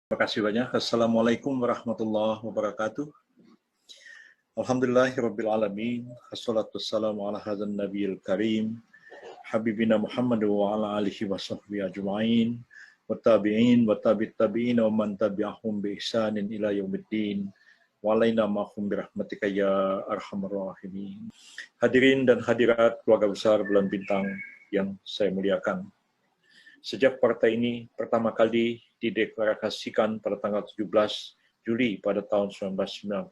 Terima kasih banyak. Assalamualaikum warahmatullahi wabarakatuh. Alhamdulillahirabbil alamin. Wassalatu wassalamu ala hadzal nabiyil karim. Habibina Muhammad wa ala alihi wa sahbihi ajma'in. Wa tabi'in wa tabi'it tabi'in wa man tabi'ahum bi ihsanin ila yaumiddin. Wa alaina ma'hum bi rahmatika ya arhamar rahimin. Hadirin dan hadirat keluarga besar Bulan Bintang yang saya muliakan. Sejak partai ini pertama kali dideklarasikan pada tanggal 17 Juli pada tahun 1998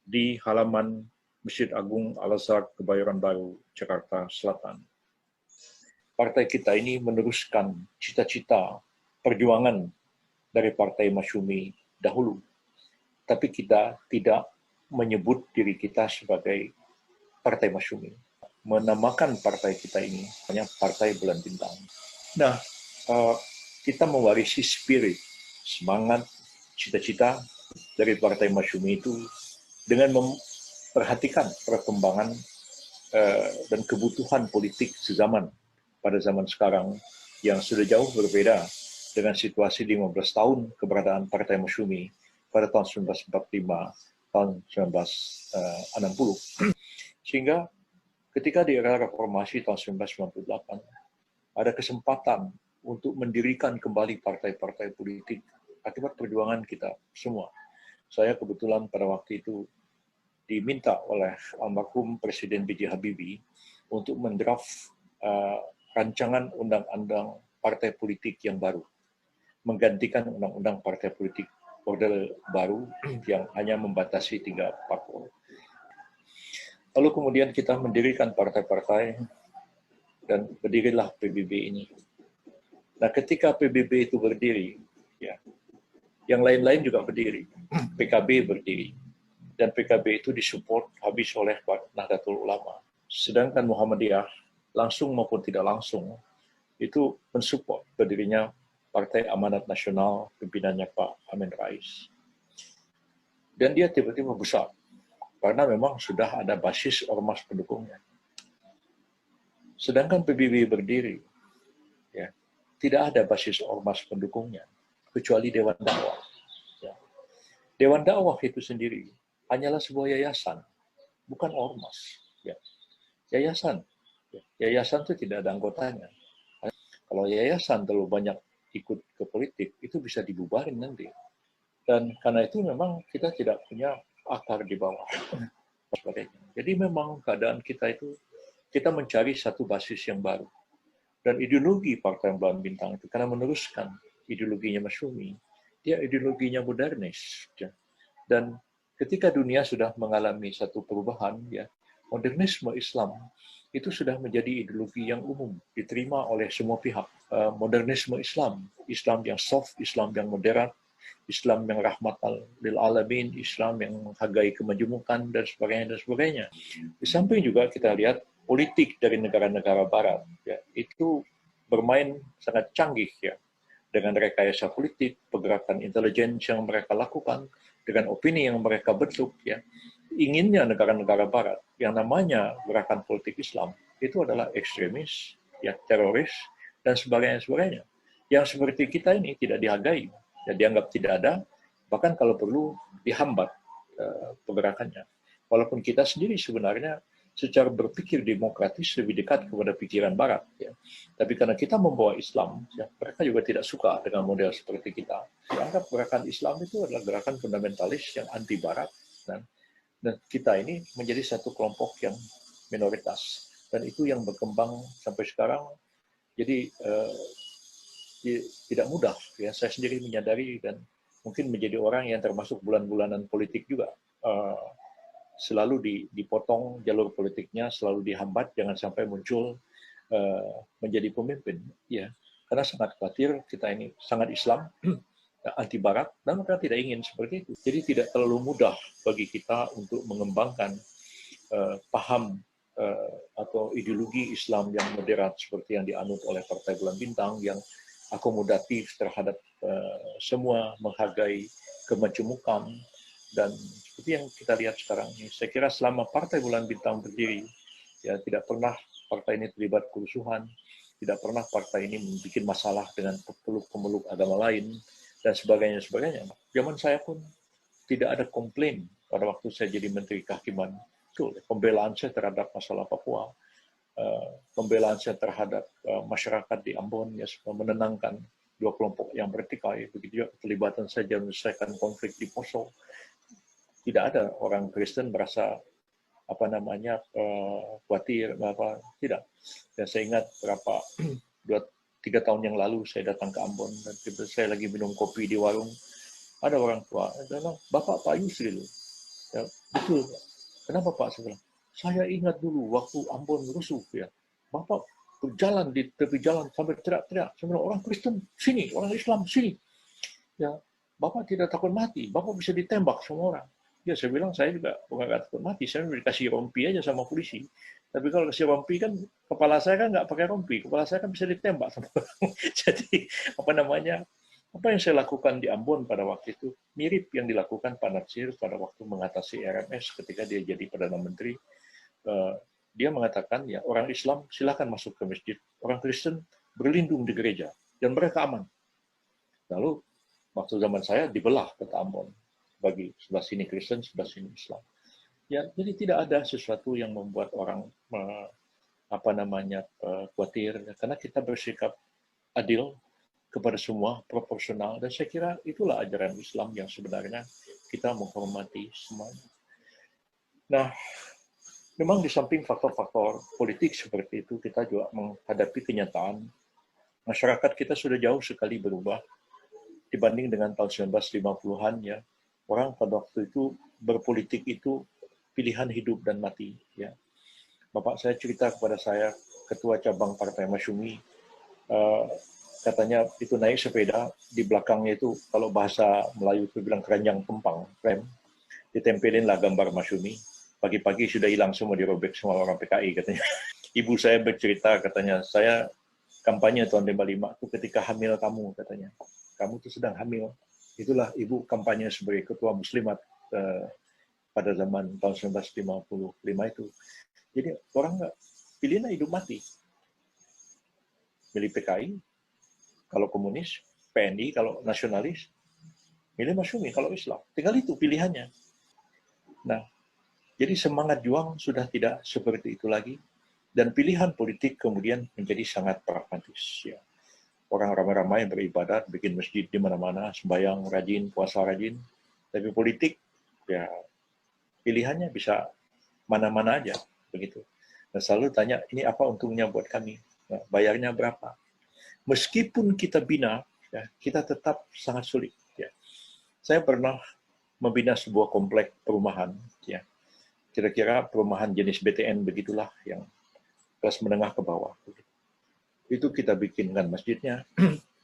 di halaman Masjid Agung Al-Azhar Kebayoran Baru, Jakarta Selatan. Partai kita ini meneruskan cita-cita perjuangan dari Partai Masyumi dahulu. Tapi kita tidak menyebut diri kita sebagai Partai Masyumi. Menamakan partai kita ini hanya Partai Bulan Bintang. Nah, kita mewarisi spirit, semangat, cita-cita dari Partai Masyumi itu dengan memperhatikan perkembangan dan kebutuhan politik sezaman pada zaman sekarang yang sudah jauh berbeda dengan situasi 15 tahun keberadaan Partai Masyumi pada tahun 1945, tahun 1960. Sehingga ketika di era reformasi tahun 1998, ada kesempatan untuk mendirikan kembali partai-partai politik akibat perjuangan kita semua. Saya kebetulan pada waktu itu diminta oleh almarhum Presiden B.J. Habibie untuk mendraft rancangan undang-undang partai politik yang baru, menggantikan undang-undang partai politik orde baru yang hanya membatasi 3 parpol. Lalu kemudian kita mendirikan partai-partai dan berdirilah PBB ini. Nah, ketika PBB itu berdiri, ya, yang lain-lain juga berdiri. PKB berdiri. Dan PKB itu disupport habis oleh Nahdlatul Ulama. Sedangkan Muhammadiyah, langsung maupun tidak langsung, itu mensupport berdirinya Partai Amanat Nasional, pimpinannya Pak Amin Rais. Dan dia tiba-tiba besar, karena memang sudah ada basis ormas pendukungnya. Sedangkan PBB berdiri, ya, tidak ada basis ormas pendukungnya, kecuali Dewan Dakwah. Ya. Dewan Dakwah itu sendiri hanyalah sebuah yayasan, bukan ormas. Ya. Yayasan. Ya. Yayasan itu tidak ada anggotanya. Kalau yayasan terlalu banyak ikut ke politik, itu bisa dibubarin nanti. Dan karena itu memang kita tidak punya akar di bawah. Jadi memang keadaan kita itu, kita mencari satu basis yang baru. Dan ideologi Partai Bulan Bintang itu, karena meneruskan ideologinya Masyumi, dia ideologinya modernis. Ya. Dan ketika dunia sudah mengalami satu perubahan, ya, modernisme Islam itu sudah menjadi ideologi yang umum, diterima oleh semua pihak. Modernisme Islam, Islam yang soft, Islam yang moderat, Islam yang rahmatan lil alamin, Islam yang menghargai kemajemukan, dan sebagainya, dan sebagainya. Di samping juga kita lihat politik dari negara-negara barat, ya, itu bermain sangat canggih, ya, dengan rekayasa politik, pergerakan intelijen yang mereka lakukan, dengan opini yang mereka bentuk, ya. Inginnya negara-negara barat yang namanya gerakan politik Islam itu adalah ekstremis, ya, teroris, dan sebagainya. Yang seperti kita ini tidak dihargai, ya, dianggap tidak ada, bahkan kalau perlu dihambat pergerakannya. Walaupun kita sendiri sebenarnya secara berpikir demokratis lebih dekat kepada pikiran Barat, ya. Tapi karena kita membawa Islam, ya, mereka juga tidak suka dengan model seperti kita. Dianggap gerakan Islam itu adalah gerakan fundamentalis yang anti Barat, dan kita ini menjadi satu kelompok yang minoritas, dan itu yang berkembang sampai sekarang. Jadi tidak mudah, ya. Saya sendiri menyadari dan mungkin menjadi orang yang termasuk bulan-bulanan politik juga. Selalu dipotong jalur politiknya, selalu dihambat, jangan sampai muncul menjadi pemimpin, ya, karena sangat khawatir kita ini sangat Islam, anti Barat, dan mereka tidak ingin seperti itu. Jadi tidak terlalu mudah bagi kita untuk mengembangkan paham atau ideologi Islam yang moderat seperti yang dianut oleh Partai Bulan Bintang, yang akomodatif terhadap semua, menghargai kemajemukan. Dan seperti yang kita lihat sekarang ini, saya kira selama Partai Bulan Bintang berdiri, ya, tidak pernah partai ini terlibat kerusuhan, tidak pernah partai ini membuat masalah dengan pemeluk-pemeluk agama lain, dan sebagainya. Zaman saya pun tidak ada komplain pada waktu saya jadi Menteri Kehakiman. Itu pembelaan saya terhadap masalah Papua, pembelaan saya terhadap masyarakat di Ambon, ya, supaya menenangkan dua kelompok yang bertikai. Begitu juga keterlibatan saya menyelesaikan konflik di Poso. Tidak ada orang Kristen merasa khawatir tidak. Dan saya ingat berapa 2-3 tahun yang lalu saya datang ke Ambon dan saya lagi minum kopi di warung, ada orang tua bilang, "Bapak Pak Yusril." Ya, betul. Kenapa Pak? Saya bilang, saya ingat dulu waktu Ambon rusuh, ya, Bapak berjalan di tepi jalan sampai teriak-teriak. Saya bilang, orang Kristen sini, orang Islam sini. Ya, Bapak tidak takut mati, Bapak bisa ditembak semua orang. Ya, saya bilang, saya juga bukan nggak takut mati, saya dikasih rompi aja sama polisi. Tapi kalau kasih rompi kan, kepala saya kan nggak pakai rompi, kepala saya kan bisa ditembak sama orang. Jadi, apa yang saya lakukan di Ambon pada waktu itu mirip yang dilakukan Pak Natsir pada waktu mengatasi RMS ketika dia jadi Perdana Menteri. Dia mengatakan, ya, orang Islam silakan masuk ke masjid, orang Kristen berlindung di gereja, dan mereka aman. Lalu waktu zaman saya dibelah kota Ambon, bagi sebelah sini Kristen, sebelah sini Islam. Ya, jadi tidak ada sesuatu yang membuat orang khawatir, karena kita bersikap adil kepada semua, proporsional, dan saya kira itulah ajaran Islam yang sebenarnya kita menghormati semuanya. Nah, memang di samping faktor-faktor politik seperti itu, kita juga menghadapi kenyataan masyarakat kita sudah jauh sekali berubah dibanding dengan tahun 1950-an, ya. Orang pada waktu itu berpolitik itu pilihan hidup dan mati, ya. Bapak saya cerita kepada saya, ketua cabang Partai Masyumi, katanya itu naik sepeda, di belakangnya itu kalau bahasa Melayu itu bilang keranjang tumpang, rem, ditempelin lah gambar Masyumi. Pagi-pagi sudah hilang semua, dirobek semua orang PKI katanya. Ibu saya bercerita, katanya, saya kampanye tahun 55 itu ketika hamil kamu, katanya. Kamu tuh sedang hamil. Itulah ibu kampanye sebagai ketua muslimat pada zaman tahun 1955 itu. Jadi orang nggak pilihnya hidup mati. Milih PKI, kalau komunis, PNI kalau nasionalis, milih Masyumi kalau Islam. Tinggal itu pilihannya. Nah, jadi semangat juang sudah tidak seperti itu lagi, dan pilihan politik kemudian menjadi sangat pragmatis. Ya. Orang ramai-ramai beribadat, bikin masjid di mana-mana, sembahyang rajin, puasa rajin, tapi politik, ya pilihannya bisa mana-mana aja, begitu. Nah, selalu tanya, ini apa untungnya buat kami? Nah, bayarnya berapa? Meskipun kita bina, ya, kita tetap sangat sulit. Ya. Saya pernah membina sebuah komplek perumahan, ya. Kira-kira perumahan jenis BTN begitulah, yang kelas menengah ke bawah. Itu kita bikinkan masjidnya,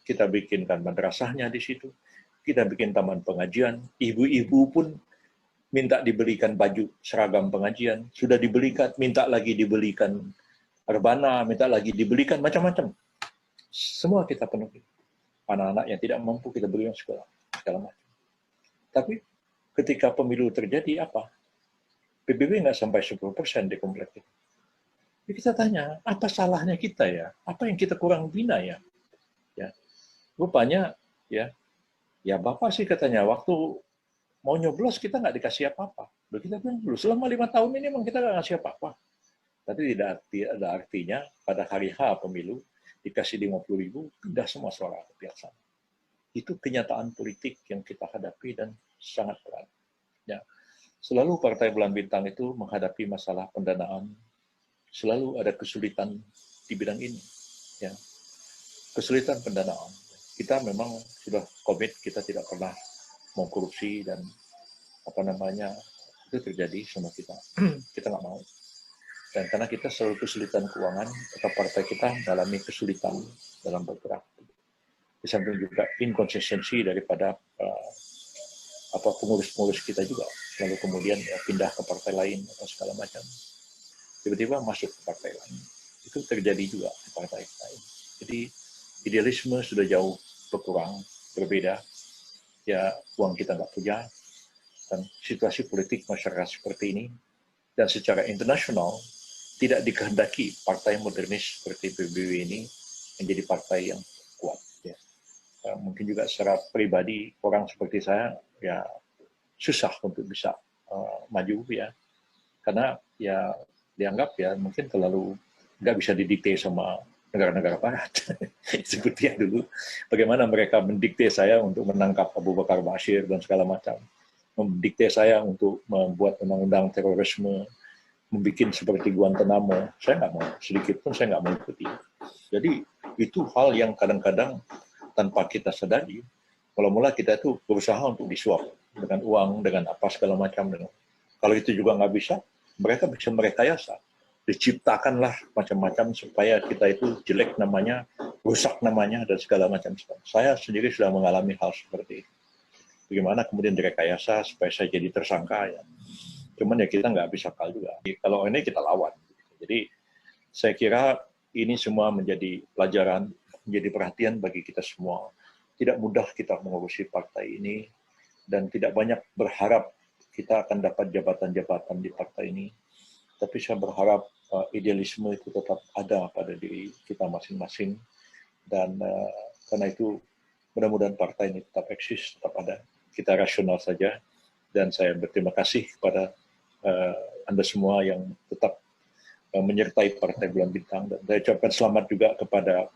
kita bikinkan madrasahnya di situ, kita bikin taman pengajian, ibu-ibu pun minta dibelikan baju seragam pengajian, sudah dibelikan, minta lagi dibelikan rebana, minta lagi dibelikan macam-macam. Semua kita penuhi. Anak-anak yang tidak mampu kita beri sekolah, segala macam. Tapi ketika pemilu terjadi apa? PBB nggak sampai 10% di komplek itu. Jadi kita tanya, apa salahnya kita ya? Apa yang kita kurang bina ya? Ya, rupanya ya Bapak sih katanya waktu mau nyoblos kita nggak dikasih apa-apa. Kita bilang dulu selama 5 tahun ini memang kita nggak ngasih apa-apa. Tapi tidak ada artinya pada hari H pemilu dikasih 50.000, pindah semua suara ke pihak sana. Itu kenyataan politik yang kita hadapi dan sangat berat. Ya. Selalu Partai Bulan Bintang itu menghadapi masalah pendanaan, selalu ada kesulitan di bidang ini. Ya. Kesulitan pendanaan. Kita memang sudah komit, kita tidak pernah mau korupsi dan itu terjadi sama kita. Kita nggak mau. Dan karena kita selalu kesulitan keuangan, atau partai kita mengalami kesulitan dalam bergerak. Di samping juga inkonsistensi daripada pengurus-pengurus kita juga lalu kemudian pindah ke partai lain atau segala macam, tiba-tiba masuk ke partai lain. Itu terjadi juga di partai lain. Jadi idealisme sudah jauh berkurang, berbeda. Ya, uang kita nggak punya, dan situasi politik masyarakat seperti ini, dan secara internasional tidak dikehendaki partai modernis seperti PBB ini menjadi partai yang kuat. Ya. mungkin juga secara pribadi orang seperti saya ya susah untuk bisa maju ya, karena ya dianggap ya mungkin terlalu nggak bisa didikte sama negara-negara barat. Seperti yang dulu, bagaimana mereka mendikte saya untuk menangkap Abu Bakar Bashir dan segala macam, mendikte saya untuk membuat undang-undang terorisme, membuat seperti Guantanamo, saya nggak mau, sedikit pun saya nggak mau ikuti. Jadi itu hal yang kadang-kadang tanpa kita sadari, mula-mula kita itu berusaha untuk disuap dengan uang, dengan apa segala macam. Kalau itu juga nggak bisa, mereka bisa merekayasa. Diciptakanlah macam-macam supaya kita itu jelek namanya, rusak namanya, dan segala macam. Saya sendiri sudah mengalami hal seperti itu. Bagaimana kemudian direkayasa supaya saya jadi tersangka ya. Cuman ya kita nggak bisa kalah juga. Kalau ini kita lawan. Jadi saya kira ini semua menjadi pelajaran, menjadi perhatian bagi kita semua. Tidak mudah kita mengurusi partai ini dan tidak banyak berharap kita akan dapat jabatan-jabatan di partai ini. Tapi saya berharap idealisme itu tetap ada pada diri kita masing-masing dan karena itu mudah-mudahan partai ini tetap eksis, tetap ada. Kita rasional saja dan saya berterima kasih kepada Anda semua yang tetap menyertai Partai Bulan Bintang, dan saya ucapkan selamat juga kepada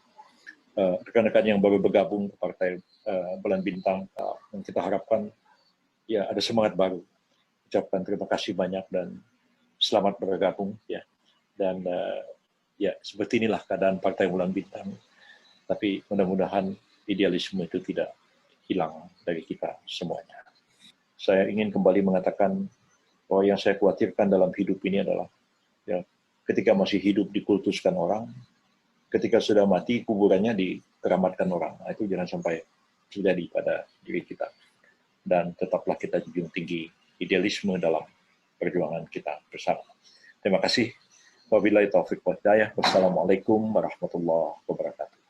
rekan-rekan yang baru bergabung ke Partai Bulan Bintang. Dan kita harapkan ya ada semangat baru. Ucapkan terima kasih banyak dan selamat bergabung ya. Dan ya seperti inilah keadaan Partai Bulan Bintang. Tapi mudah-mudahan idealisme itu tidak hilang dari kita semuanya. Saya ingin kembali mengatakan bahwa yang saya khawatirkan dalam hidup ini adalah ya, ketika masih hidup dikultuskan orang, ketika sudah mati kuburannya dikeramatkan orang. Nah, itu jangan sampai terjadi pada diri kita. Dan tetaplah kita junjung tinggi idealisme dalam perjuangan kita bersama. Terima kasih. Wabillahi taufiq wal hidayah. Wassalamualaikum warahmatullahi wabarakatuh.